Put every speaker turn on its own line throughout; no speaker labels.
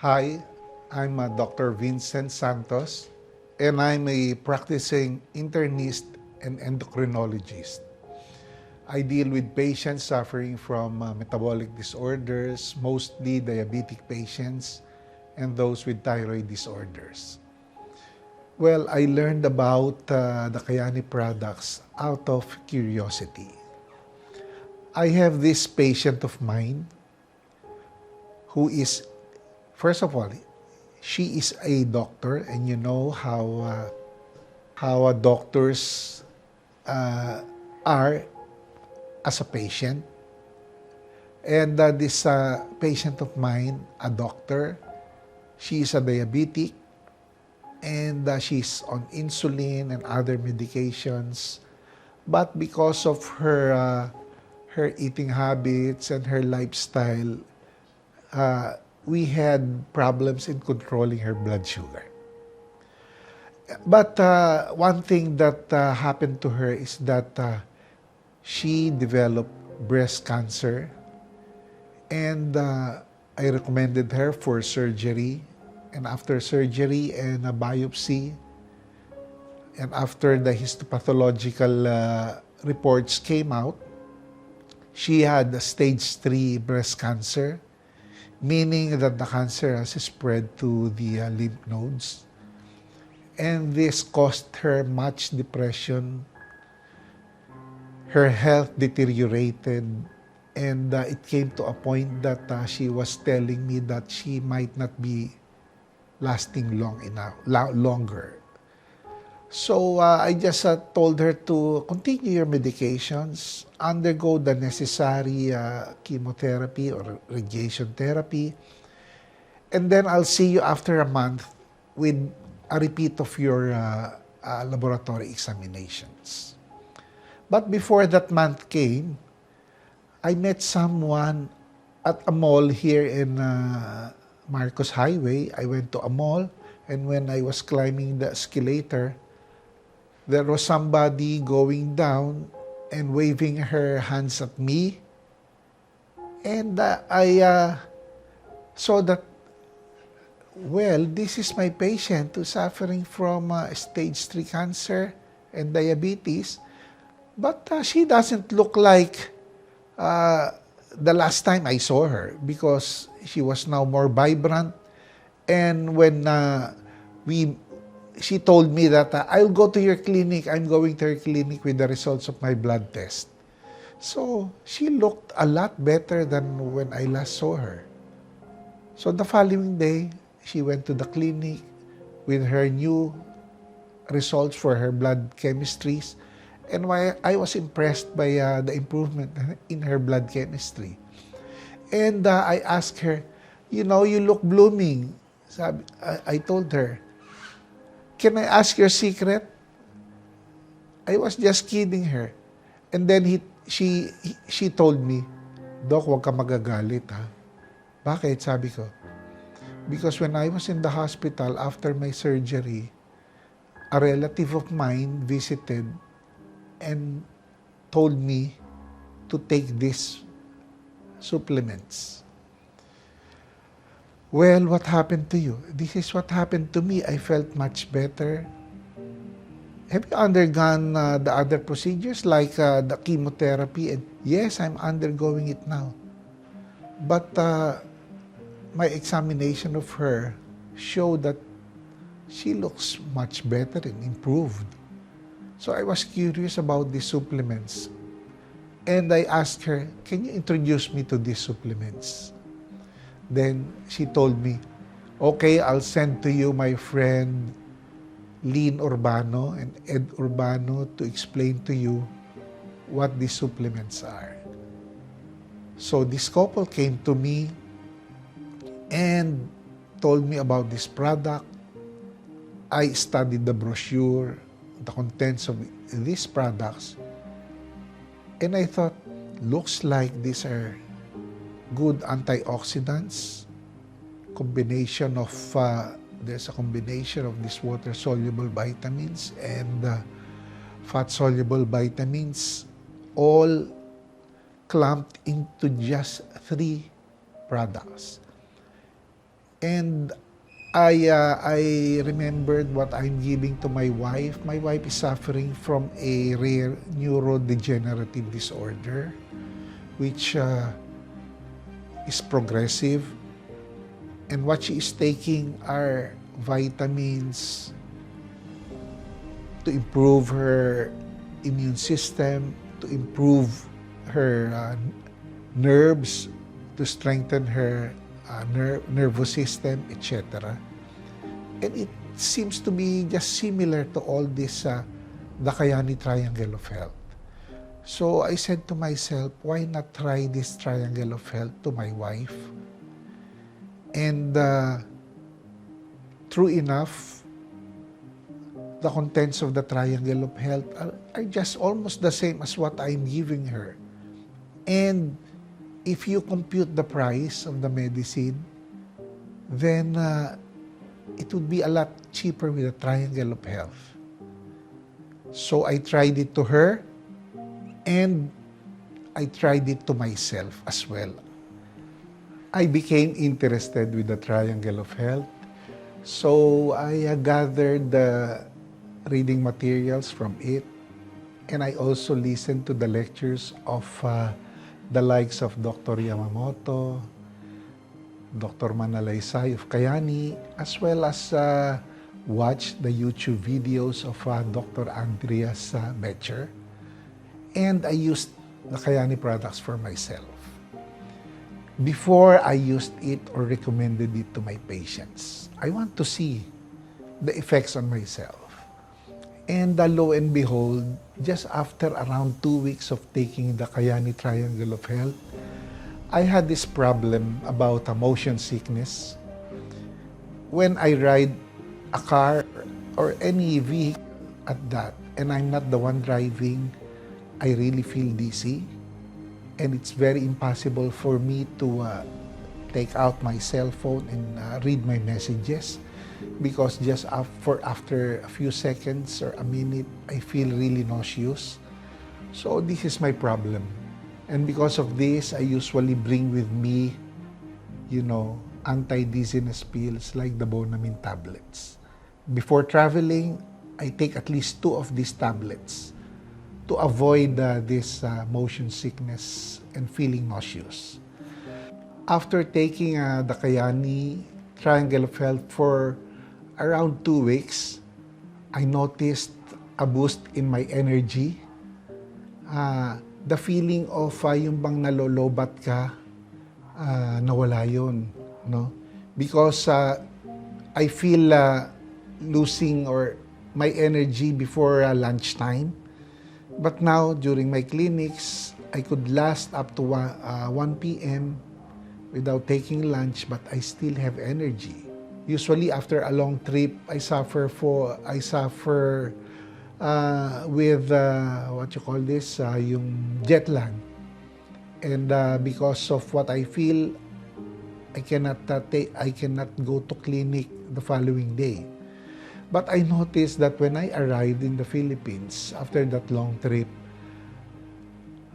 Hi, I'm Dr. Vincent Santos, and I'm a practicing internist and endocrinologist. I deal with patients suffering from metabolic disorders, mostly diabetic patients, and those with thyroid disorders. Well, I learned about the Kayani products out of curiosity. I have this patient of mine who is, first of all, she is a doctor, and you know how doctors are as a patient. And this patient of mine, a doctor, she is a diabetic, and she's on insulin and other medications. But because of her eating habits and her lifestyle, we had problems in controlling her blood sugar. But one thing that happened to her is that she developed breast cancer, and I recommended her for surgery. And after surgery and a biopsy, and after the histopathological reports came out, she had stage 3 breast cancer, meaning that the cancer has spread to the lymph nodes. And this caused her much depression. Her health deteriorated, and it came to a point that she was telling me that she might not be lasting longer. So I just told her to continue your medications, undergo the necessary chemotherapy or radiation therapy, and then I'll see you after a month with a repeat of your laboratory examinations. But before that month came, I met someone at a mall here in Marcos Highway. I went to a mall, and when I was climbing the escalator, there was somebody going down and waving her hands at me. And I saw that, well, this is my patient who's suffering from stage 3 cancer and diabetes. But she doesn't look like the last time I saw her, because she was now more vibrant. And when she told me that I'll go to your clinic, I'm going to your clinic with the results of my blood test. So she looked a lot better than when I last saw her. So the following day, she went to the clinic with her new results for her blood chemistries. And I was impressed by the improvement in her blood chemistry. And I asked her, you know, you look blooming. I told her, can I ask your secret? I was just kidding her. And then she told me, Doc, huwag ka magagalit, ha? Bakit? Sabi ko, because when I was in the hospital after my surgery, a relative of mine visited and told me to take these supplements. Well, what happened to you? This is what happened to me. I felt much better. Have you undergone the other procedures like the chemotherapy? And yes, I'm undergoing it now. But my examination of her showed that she looks much better and improved. So I was curious about these supplements. And I asked her, can you introduce me to these supplements? Then she told me, okay, I'll send to you my friend Lynn Urbano and Ed Urbano to explain to you what these supplements are. So this couple came to me and told me about this product. I studied the brochure, the contents of these products, and I thought, looks like these are good antioxidants, combination of, there's a combination of these water-soluble vitamins and fat-soluble vitamins, all clumped into just 3 products. And I remembered what I'm giving to my wife. My wife is suffering from a rare neurodegenerative disorder, which is progressive. And what she is taking are vitamins to improve her immune system, to improve her nerves, to strengthen her nervous system, etc. And it seems to be just similar to all this Dakayani Triangle of Health. So I said to myself, why not try this Triangle of Health to my wife? And true enough, the contents of the Triangle of Health are just almost the same as what I'm giving her. And if you compute the price of the medicine, then it would be a lot cheaper with the Triangle of Health. So I tried it to her, and I tried it to myself as well. I became interested with the Triangle of Health. So I gathered the reading materials from it, and I also listened to the lectures of the likes of Dr. Yamamoto, Dr. Manalaysay of Kayani, as well as watch the YouTube videos of Dr. Andreas Betcher. And I used the Kayani products for myself. Before I used it or recommended it to my patients, I want to see the effects on myself. And lo and behold, just after around 2 weeks of taking the Kayani Triangle of Health, I had this problem about motion sickness. When I ride a car or any vehicle at that, and I'm not the one driving, I really feel dizzy. And it's very impossible for me to take out my cell phone and read my messages, because just after a few seconds or a minute, I feel really nauseous. So this is my problem. And because of this, I usually bring with me, anti-dizziness pills like the Bonamine tablets. Before traveling, I take at least 2 of these tablets to avoid this motion sickness and feeling nauseous. After taking the Kayani Triangle of Health for around 2 weeks, I noticed a boost in my energy. The feeling of yung bang nalolobat ka, nawala yun, no? Because I feel losing or my energy before lunchtime. But now, during my clinics, I could last up to 1 p.m. without taking lunch, but I still have energy. Usually, after a long trip, I suffer with yung jet lag. And because of what I feel, I cannot go to clinic the following day. But I noticed that when I arrived in the Philippines after that long trip,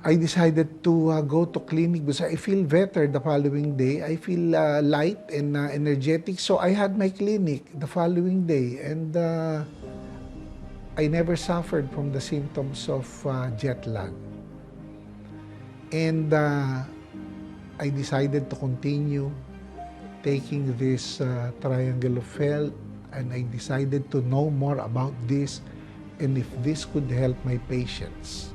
I decided to go to clinic because I feel better the following day. I feel light and energetic. So I had my clinic the following day, and I never suffered from the symptoms of jet lag. And I decided to continue taking this Triangle of Health, and I decided to know more about this and if this could help my patients.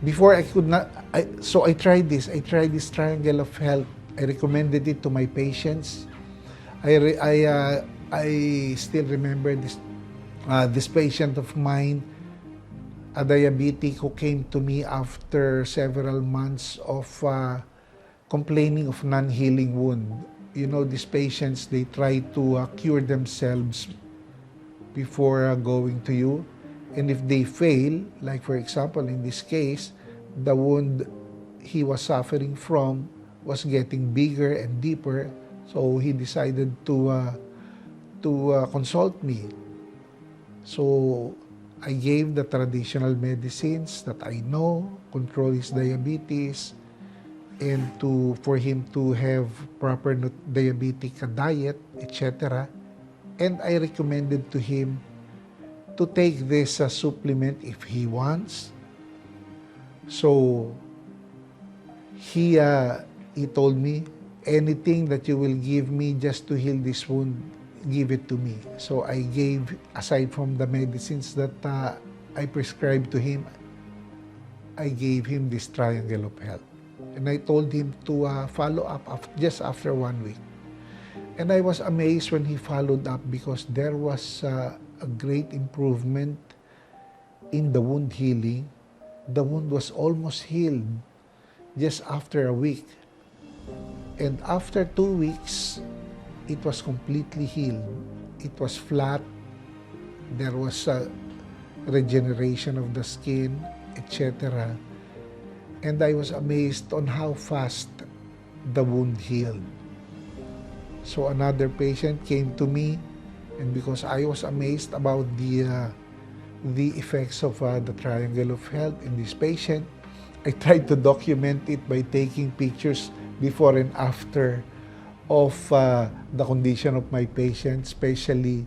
Before I could not, so I tried this. I tried this Triangle of Health. I recommended it to my patients. I still remember this patient of mine, a diabetic, who came to me after several months of complaining of non-healing wound. These patients, they try to cure themselves before going to you. And if they fail, like for example, in this case, the wound he was suffering from was getting bigger and deeper. So he decided to consult me. So I gave the traditional medicines that I know, control his diabetes, and for him to have proper diabetic diet, etc. And I recommended to him to take this supplement if he wants. So he told me, anything that you will give me just to heal this wound, give it to me. So I gave, aside from the medicines that I prescribed to him, I gave him this Triangle of Health. And I told him to follow up just after 1 week. And I was amazed when he followed up because there was a great improvement in the wound healing. The wound was almost healed just after a week. And after 2 weeks, it was completely healed. It was flat. There was a regeneration of the skin, etc. And I was amazed on how fast the wound healed. So another patient came to me, and because I was amazed about the effects of the Triangle of Health in this patient, I tried to document it by taking pictures before and after of the condition of my patient, especially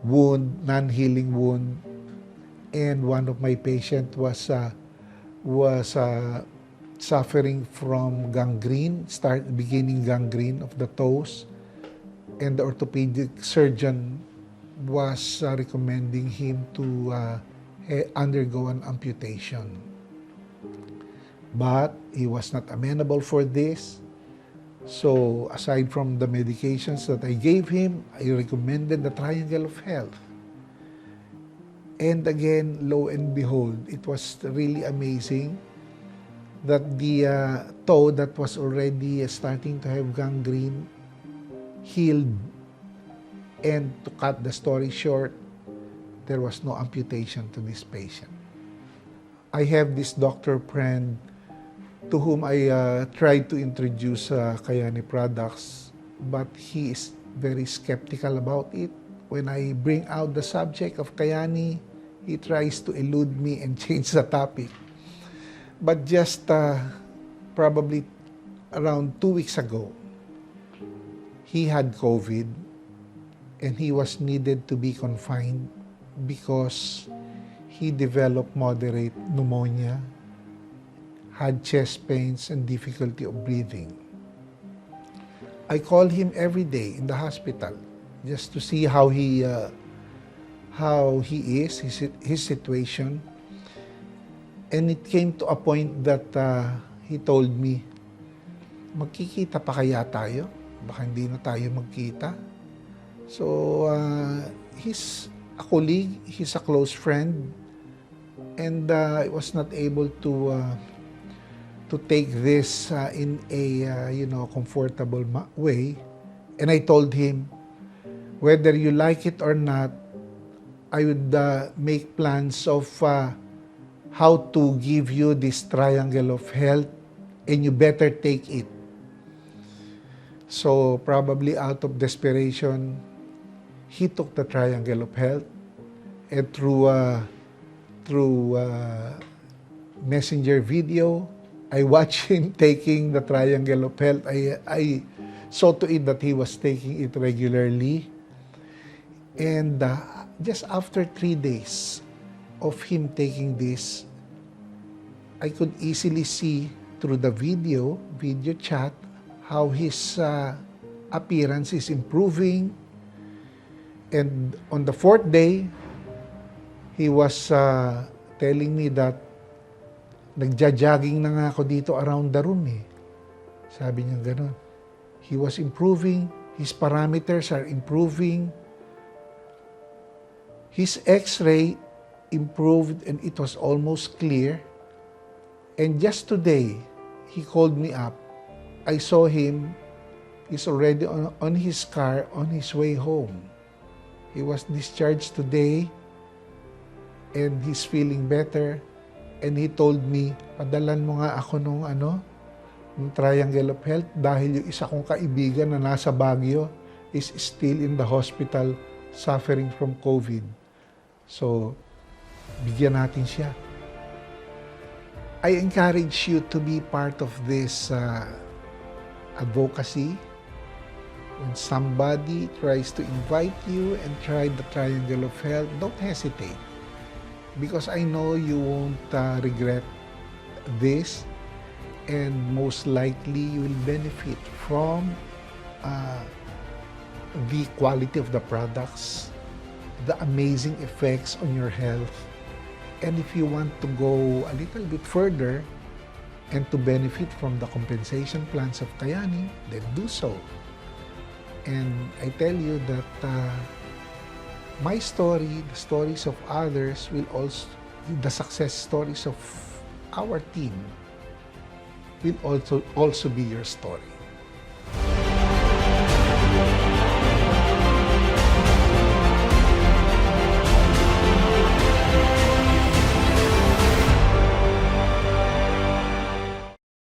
wound, non-healing wound. And one of my patients was suffering from gangrene, beginning gangrene of the toes, and the orthopedic surgeon was recommending him to undergo an amputation. But he was not amenable for this. So aside from the medications that I gave him, I recommended the Triangle of Health. And again, lo and behold, it was really amazing that the toe that was already starting to have gangrene healed. And to cut the story short, there was no amputation to this patient. I have this doctor friend to whom I tried to introduce Kayani products, but he is very skeptical about it. When I bring out the subject of Kayani, he tries to elude me and change the topic. But just probably around 2 weeks ago, he had COVID and he was needed to be confined because he developed moderate pneumonia, had chest pains and difficulty of breathing. I call him every day in the hospital just to see how he is, his situation. And it came to a point that he told me, magkikita pa kaya tayo? Baka hindi na tayo magkita. So, he's a colleague, he's a close friend, and I was not able to take this in a comfortable way. And I told him, whether you like it or not, I would make plans of how to give you this Triangle of Health, and you better take it. So probably out of desperation, he took the Triangle of Health, and through messenger video, I watched him taking the Triangle of Health. I saw to it that he was taking it regularly. And just after 3 days of him taking this, I could easily see through the video chat, how his appearance is improving. And on the 4th day, he was telling me that nagja-jogging na nga ako dito around the room eh. Sabi niya gano'n. He was improving, his parameters are improving. His X-ray improved and it was almost clear. And just today, he called me up. I saw him, he's already on his car on his way home. He was discharged today and he's feeling better. And he told me, padalan mo nga ako nung Triangle of Health dahil yung isa kong kaibigan na nasa Baguio is still in the hospital suffering from COVID. So, bigyan natin siya. I encourage you to be part of this advocacy. When somebody tries to invite you and try the triangle of health, don't hesitate. Because I know you won't regret this, and most likely you will benefit from uh, the quality of the products, the amazing effects on your health. And if you want to go a little bit further and to benefit from the compensation plans of Kayani, then do so. And I tell you that my story, the stories of others will also, the success stories of our team will also be your story.